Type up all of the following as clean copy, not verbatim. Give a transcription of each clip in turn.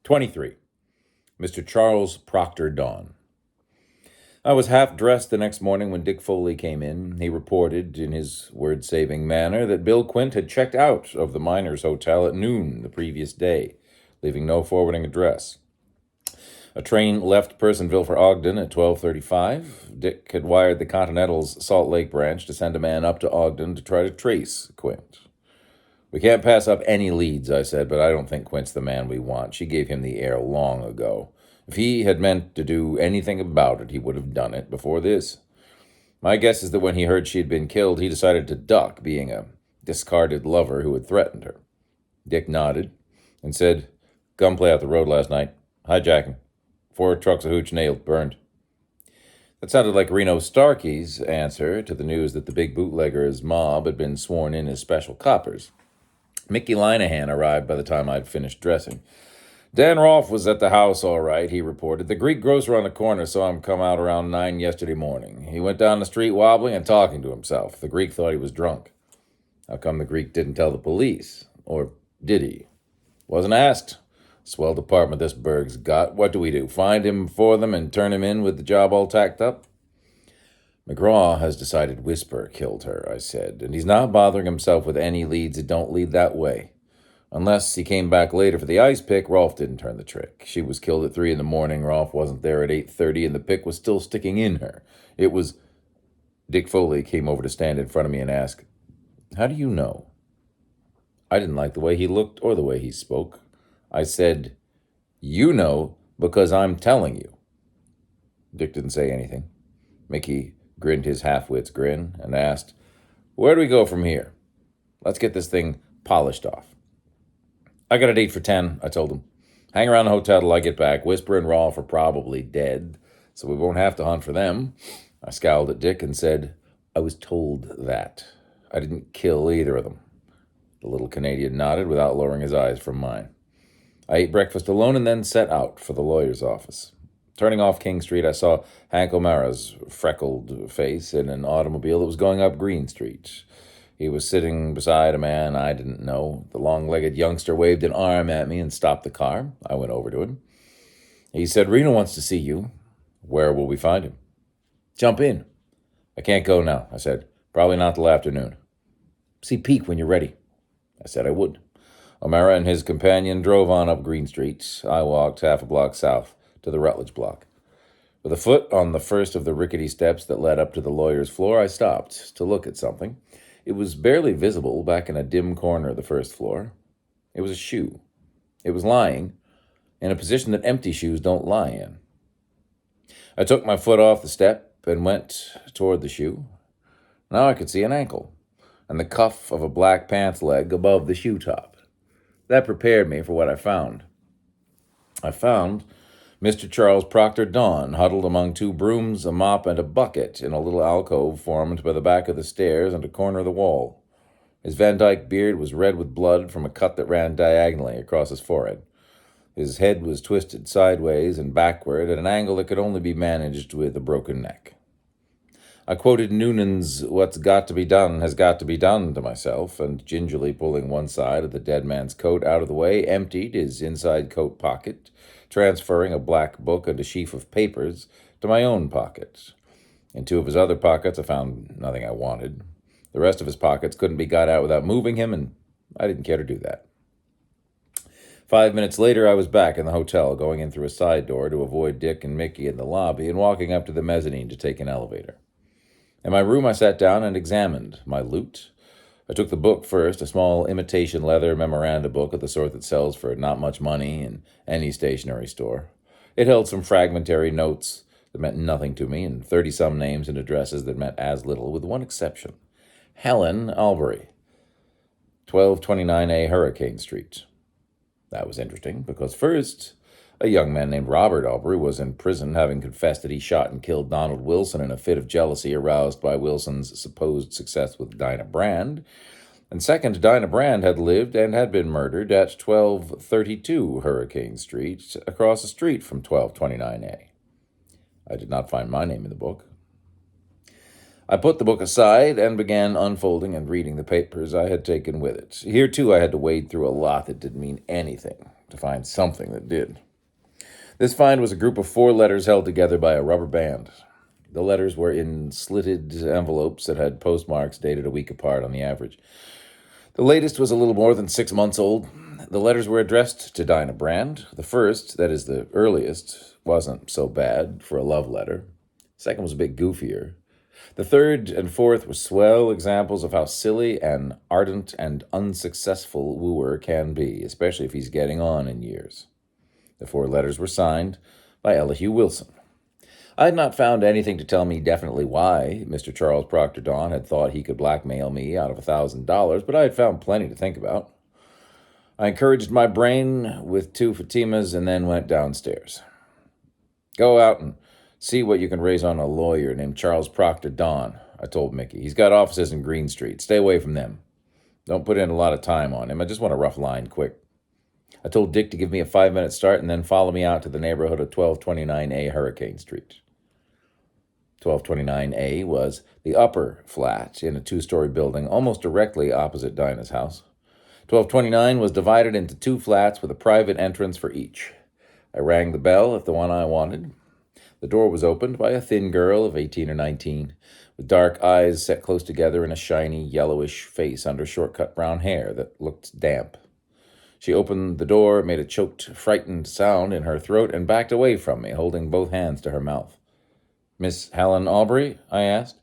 23. Mr. Charles Proctor Dawn. I was half dressed the next morning when Dick Foley came in. He reported, in his word-saving manner, that Bill Quint had checked out of the Miners' Hotel at noon the previous day, leaving no forwarding address. A train left Personville for Ogden at 12:35. Dick had wired the Continental's Salt Lake branch to send a man up to Ogden to try to trace Quint. "We can't pass up any leads," I said, "but I don't think Quint's the man we want. She gave him the air long ago. If he had meant to do anything about it, he would have done it before this. My guess is that when he heard she had been killed, he decided to duck, being a discarded lover who had threatened her." Dick nodded and said, "Gunplay out the road last night. Hijacking. 4 trucks of hooch nailed, burned." That sounded like Reno Starkey's answer to the news that the big bootlegger's mob had been sworn in as special coppers. Mickey Linehan arrived by the time I'd finished dressing. "Dan Rolfe was at the house all right," he reported. "The Greek grocer on the corner saw him come out around 9 yesterday morning. He went down the street wobbling and talking to himself. The Greek thought he was drunk." "How come the Greek didn't tell the police? Or did he?" "Wasn't asked. Swell department this burg's got. What do we do? Find him for them and turn him in with the job all tacked up?" "McGraw has decided Whisper killed her," I said, "and he's not bothering himself with any leads that don't lead that way. Unless he came back later for the ice pick, Rolfe didn't turn the trick. She was killed at 3 in the morning. Rolfe wasn't there at 8:30, and the pick was still sticking in her. It was—" Dick Foley came over to stand in front of me and ask, "How do you know?" I didn't like the way he looked or the way he spoke. I said, "You know because I'm telling you." Dick didn't say anything. Mickey grinned his half-wit's grin and asked, "Where do we go from here? Let's get this thing polished off." "I got a date for 10, I told him. "Hang around the hotel till I get back. Whisper and Rolfe are probably dead, so we won't have to hunt for them." I scowled at Dick and said, "I was told that. I didn't kill either of them." The little Canadian nodded without lowering his eyes from mine. I ate breakfast alone and then set out for the lawyer's office. Turning off King Street, I saw Hank O'Mara's freckled face in an automobile that was going up Green Street. He was sitting beside a man I didn't know. The long-legged youngster waved an arm at me and stopped the car. I went over to him. He said, "Reno wants to see you." "Where will we find him?" "Jump in." "I can't go now," I said. "Probably not till afternoon." "See Peak when you're ready." I said I would. O'Mara and his companion drove on up Green Street. I walked half a block south to the Rutledge block. With a foot on the first of the rickety steps that led up to the lawyer's floor, I stopped to look at something. It was barely visible back in a dim corner of the first floor. It was a shoe. It was lying in a position that empty shoes don't lie in. I took my foot off the step and went toward the shoe. Now I could see an ankle and the cuff of a black pants leg above the shoe top. That prepared me for what I found. I found Mr. Charles Proctor Dawn huddled among 2 brooms, a mop, and a bucket in a little alcove formed by the back of the stairs and a corner of the wall. His Van Dyke beard was red with blood from a cut that ran diagonally across his forehead. His head was twisted sideways and backward at an angle that could only be managed with a broken neck. I quoted Noonan's "What's got to be done has got to be done" to myself, and gingerly pulling one side of the dead man's coat out of the way, emptied his inside coat pocket, transferring a black book and a sheaf of papers to my own pocket. In 2 of his other pockets, I found nothing I wanted. The rest of his pockets couldn't be got out without moving him, and I didn't care to do that. 5 minutes later, I was back in the hotel, going in through a side door to avoid Dick and Mickey in the lobby and walking up to the mezzanine to take an elevator. In my room, I sat down and examined my loot. I took the book first, a small imitation leather memoranda book of the sort that sells for not much money in any stationery store. It held some fragmentary notes that meant nothing to me and 30-some names and addresses that meant as little, with one exception. Helen Albury, 1229A Hurricane Street. That was interesting because first, a young man named Robert Albury was in prison, having confessed that he shot and killed Donald Wilson in a fit of jealousy aroused by Wilson's supposed success with Dinah Brand. And second, Dinah Brand had lived and had been murdered at 1232 Hurricane Street, across the street from 1229A. I did not find my name in the book. I put the book aside and began unfolding and reading the papers I had taken with it. Here, too, I had to wade through a lot that didn't mean anything to find something that did. This find was a group of 4 letters held together by a rubber band. The letters were in slitted envelopes that had postmarks dated a week apart on the average. The latest was a little more than 6 months old. The letters were addressed to Dinah Brand. The first, that is the earliest, wasn't so bad for a love letter. The second was a bit goofier. The third and fourth were swell examples of how silly an ardent and unsuccessful wooer can be, especially if he's getting on in years. The 4 letters were signed by Elihu Wilson. I had not found anything to tell me definitely why Mr. Charles Proctor Don had thought he could blackmail me out of $1,000, but I had found plenty to think about. I encouraged my brain with 2 Fatimas and then went downstairs. Go out and see what you can raise on a lawyer named Charles Proctor Don, I told Mickey. He's got offices in Green Street. Stay away from them. Don't put in a lot of time on him. I just want a rough line quick. I told Dick to give me a 5-minute start and then follow me out to the neighborhood of 1229A Hurricane Street. 1229A was the upper flat in a 2-story building almost directly opposite Dinah's house. 1229 was divided into 2 flats with a private entrance for each. I rang the bell at the one I wanted. The door was opened by a thin girl of 18 or 19, with dark eyes set close together and a shiny, yellowish face under short-cut brown hair that looked damp. She opened the door, made a choked, frightened sound in her throat, and backed away from me, holding both hands to her mouth. "Miss Helen Aubrey?" I asked.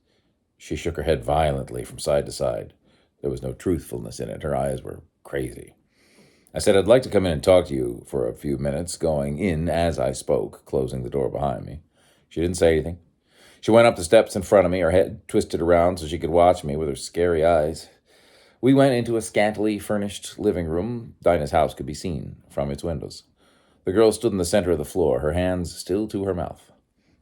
She shook her head violently from side to side. There was no truthfulness in it. Her eyes were crazy. I said I'd like to come in and talk to you for a few minutes, going in as I spoke, closing the door behind me. She didn't say anything. She went up the steps in front of me, her head twisted around so she could watch me with her scary eyes. We went into a scantily furnished living room. Dinah's house could be seen from its windows. The girl stood in the center of the floor, her hands still to her mouth.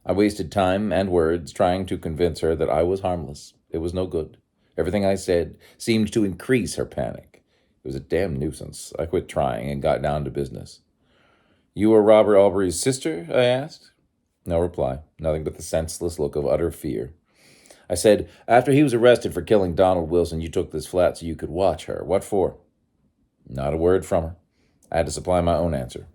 I wasted time and words trying to convince her that I was harmless. It was no good. Everything I said seemed to increase her panic. It was a damn nuisance. I quit trying and got down to business. "You are Robert Aubrey's sister?" I asked. No reply, nothing but the senseless look of utter fear. I said, "After he was arrested for killing Donald Wilson, you took this flat so you could watch her. What for?" Not a word from her. I had to supply my own answer.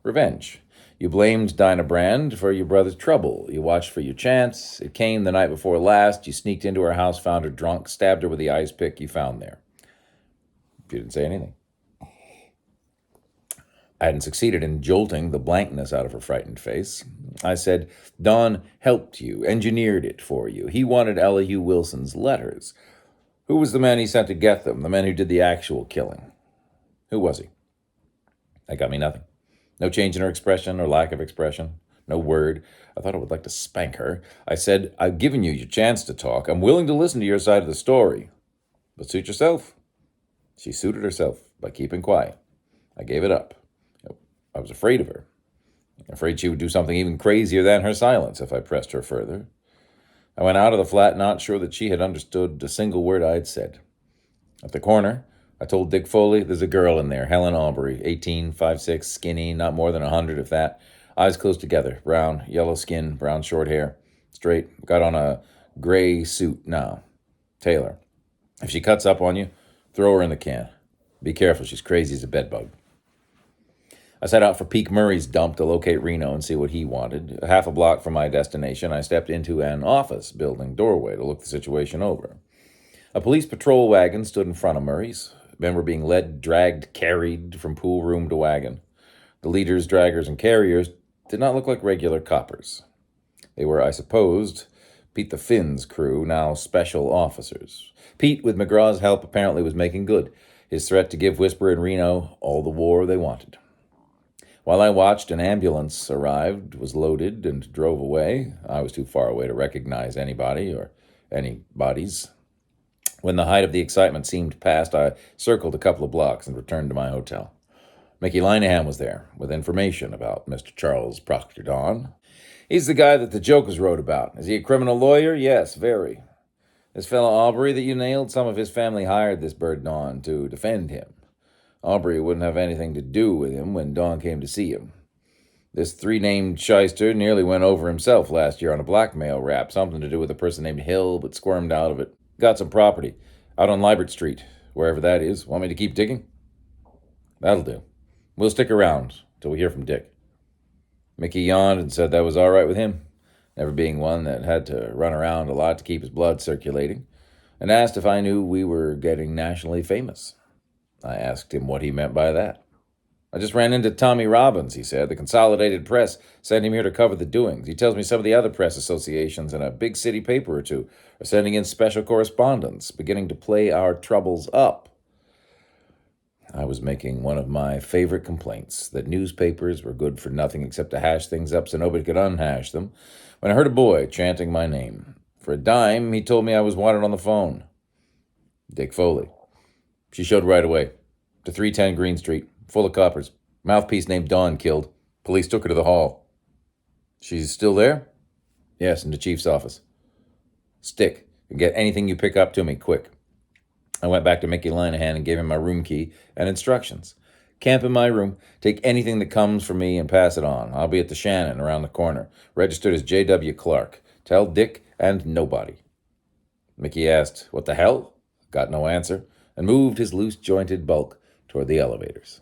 "Revenge. You blamed Dinah Brand for your brother's trouble. You watched for your chance. It came the night before last. You sneaked into her house, found her drunk, stabbed her with the ice pick you found there." She didn't say anything. I hadn't succeeded in jolting the blankness out of her frightened face. I said, "Don helped you, engineered it for you. He wanted Elihu Wilson's letters. Who was the man he sent to get them, the man who did the actual killing? Who was he?" That got me nothing. No change in her expression or lack of expression. No word. I thought I would like to spank her. I said, "I've given you your chance to talk. I'm willing to listen to your side of the story. But suit yourself." She suited herself by keeping quiet. I gave it up. I was afraid of her. Afraid she would do something even crazier than her silence if I pressed her further. I went out of the flat not sure that she had understood a single word I had said. At the corner, I told Dick Foley, "There's a girl in there, Helen Aubrey, 18, 5'6", skinny, not more than 100 if that. Eyes close together, brown, yellow skin, brown short hair, straight, got on a gray suit now. Taylor. If she cuts up on you, throw her in the can. Be careful, she's crazy as a bedbug." I set out for Peak Murray's dump to locate Reno and see what he wanted. Half a block from my destination, I stepped into an office building doorway to look the situation over. A police patrol wagon stood in front of Murray's. Men were being led, dragged, carried from pool room to wagon. The leaders, draggers, and carriers did not look like regular coppers. They were, I supposed, Pete the Finn's crew, now special officers. Pete, with McGraw's help, apparently was making good. His threat to give Whisper and Reno all the war they wanted. While I watched, an ambulance arrived, was loaded, and drove away. I was too far away to recognize anybody or any bodies. When the height of the excitement seemed past, I circled a couple of blocks and returned to my hotel. Mickey Linehan was there, with information about Mr. Charles Proctor Don. "He's the guy that the jokers wrote about. Is he a criminal lawyer?" "Yes, very. This fellow Aubrey that you nailed, some of his family hired this bird Don to defend him. Aubrey wouldn't have anything to do with him when Don came to see him. This three-named shyster nearly went over himself last year on a blackmail rap, something to do with a person named Hill, but squirmed out of it. Got some property out on Libert Street, wherever that is. Want me to keep digging? That'll do. We'll stick around till we hear from Dick. Mickey yawned and said that was all right with him, never being one that had to run around a lot to keep his blood circulating, and asked if I knew we were getting nationally famous. I asked him what he meant by that. I just ran into Tommy Robbins, he said. The Consolidated Press sent him here to cover the doings. He tells me some of the other press associations and a big city paper or two are sending in special correspondents, beginning to play our troubles up. I was making one of my favorite complaints, that newspapers were good for nothing except to hash things up so nobody could unhash them, when I heard a boy chanting my name. For a dime, he told me I was wanted on the phone. Dick Foley. She showed right away. To 310 Green Street, full of coppers. Mouthpiece named Dawn killed. Police took her to the hall. She's still there? Yes, in the chief's office. Stick, and get anything you pick up to me, quick. I went back to Mickey Linehan and gave him my room key and instructions. Camp in my room, take anything that comes from me and pass it on. I'll be at the Shannon around the corner, registered as J.W. Clark. Tell Dick and nobody. Mickey asked, "What the hell?" Got no answer, and moved his loose-jointed bulk toward the elevators.